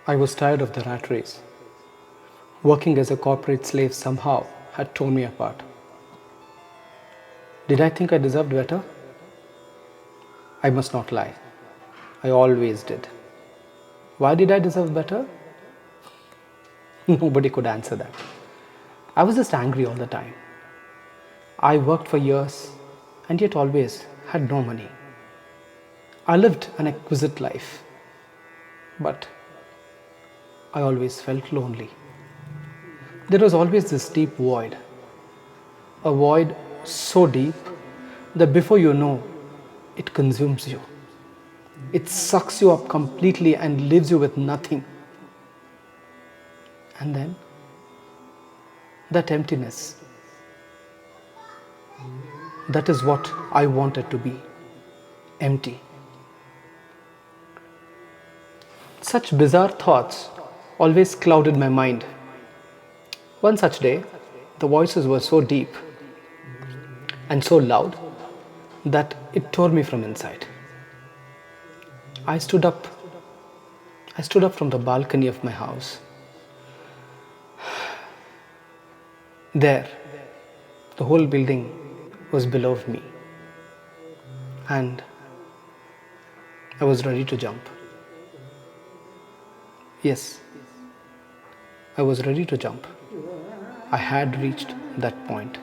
I was tired of the rat race. Working as a corporate slave somehow had torn me apart. Did I think I deserved better? I must not lie. I always did. Why did I deserve better? Nobody could answer that. I was just angry all the time. I worked for years and yet always had no money. I lived an exquisite life, but I always felt lonely. There was always this deep void, a void so deep that before you know, it consumes you. It sucks you up completely and leaves you with nothing. And then, that emptiness, that is what I wanted to be, empty. Such bizarre thoughts always clouded my mind. One such day, the voices were so deep and so loud that it tore me from inside. I stood up. I stood up from the balcony of my house. There, the whole building was below me, and I was ready to jump. Yes, I was ready to jump. I had reached that point.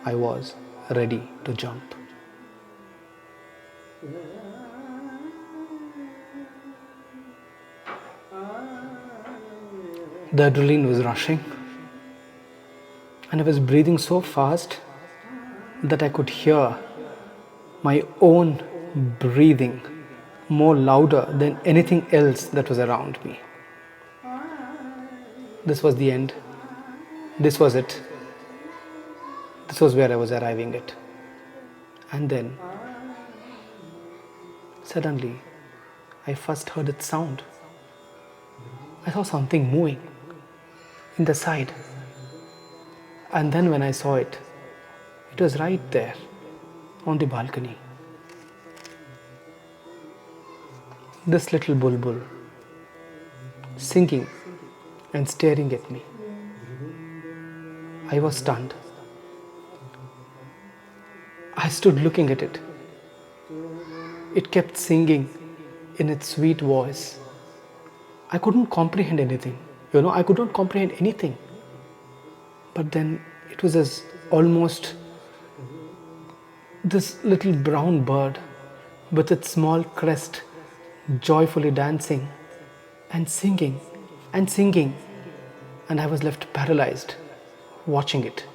I was ready to jump. The adrenaline was rushing, and I was breathing so fast that I could hear my own breathing more louder than anything else that was around me. This was the end. This was it. This was where I was arriving at. And then, suddenly, I first heard its sound. I saw something moving in the side. And then when I saw it, it was right there on the balcony. This little bulbul singing and staring at me. I was stunned. I stood looking at it. It kept singing in its sweet voice. I couldn't comprehend anything. I could not comprehend anything. But then it was as almost this little brown bird with its small crest joyfully dancing and singing and singing, and I was left paralyzed watching it.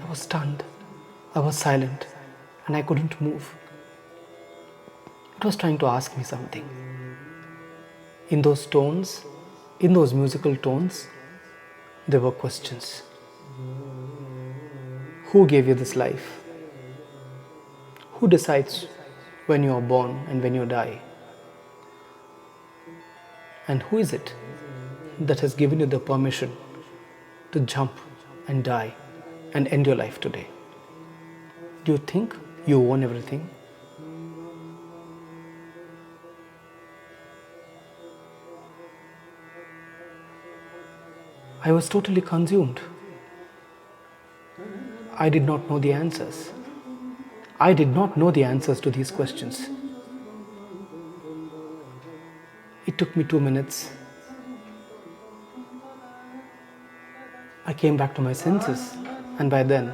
I was stunned. I was silent and I couldn't move. It was trying to ask me something. In those tones, in those musical tones, there were questions. Who gave you this life? Who decides when you are born and when you die? And who is it that has given you the permission to jump and die and end your life today? Do you think you own everything? I was totally consumed. I did not know the answers. I did not know the answers to these questions. It took me 2 minutes. I came back to my senses, and by then,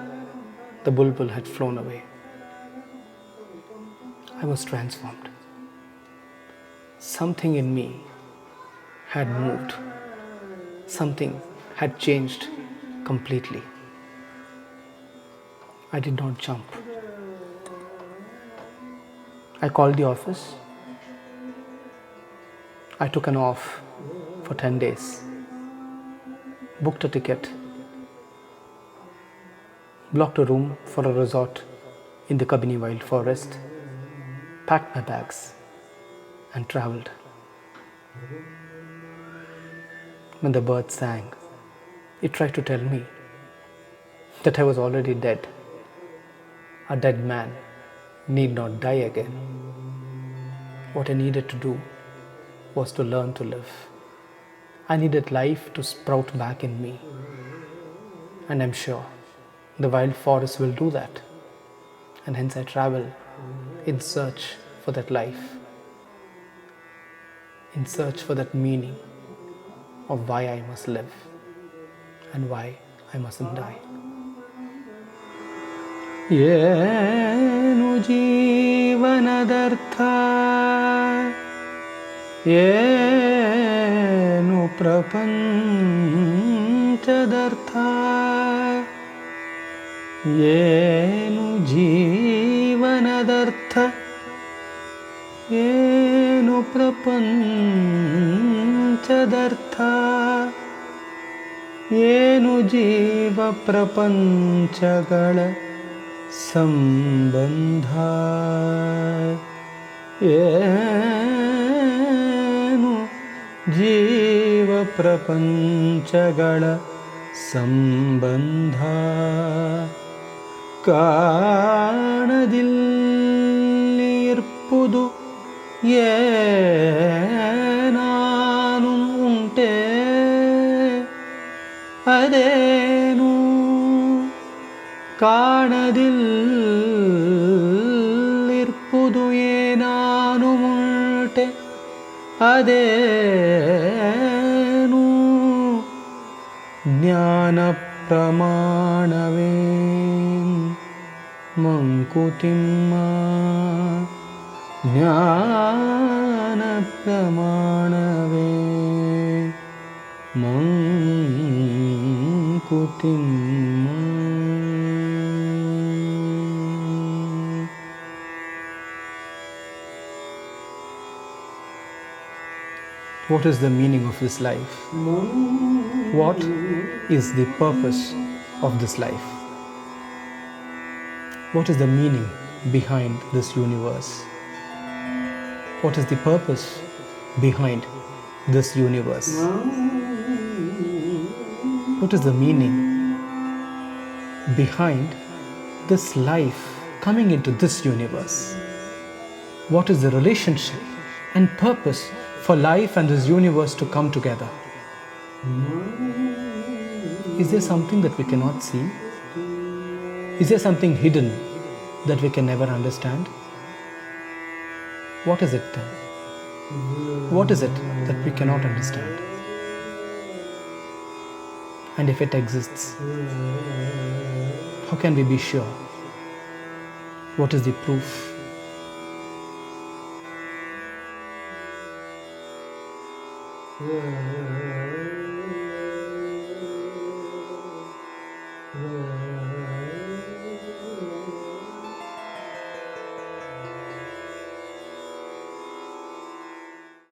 the bulbul had flown away. I was transformed. Something in me had moved. Something had changed completely. I did not jump. I called the office. I took an off for 10 days. Booked a ticket. Blocked a room for a resort in the Kabini Wild Forest. Packed my bags and traveled. When the bird sang, it tried to tell me that I was already dead. A dead man need not die again. What I needed to do was to learn to live. I needed life to sprout back in me. And I'm sure the wild forest will do that. And hence I travel in search for that life, in search for that meaning of why I must live and why I mustn't die. ಏನು ಜೀವನದರ್ಥ, ಏನು ಪ್ರಪಂಚದರ್ಥ, ಏನು ಜೀವನದರ್ಥ, ಏನು ಪ್ರಪಂಚದರ್ಥ, ಏನು ಜೀವ ಪ್ರಪಂಚಗಳ ಸಂಬಂಧ, ಏನು ಜೀವ ಪ್ರಪಂಚಗಳ ಸಂಬಂಧ, ಕಾಣದಿಲ್ಲಿರ್ಪುದು ಏನಾನು ಉಂಟೆ, ಅದೇನು ಕಾಣದಿಲ್ಲಿರ್ಪುದು ಏನಾನು ಉಂಟೆ, ಅದೇನು ಜ್ಞಾನ ಪ್ರಮಾಣವೇ ಮಂಕುತಿಮ್ಮ, ಜ್ಞಾನ ಪ್ರಮಾಣವೇ Mankutimma. What is the meaning of this life? What is the purpose of this life? What is the meaning behind this universe? What is the purpose behind this universe? What is the meaning behind this life coming into this universe? What is the relationship and purpose for life and this universe to come together? Is there something that we cannot see? Is there something hidden that we can never understand? What is it then? What is it that we cannot understand? And if it exists, how can we be sure? What is the proof?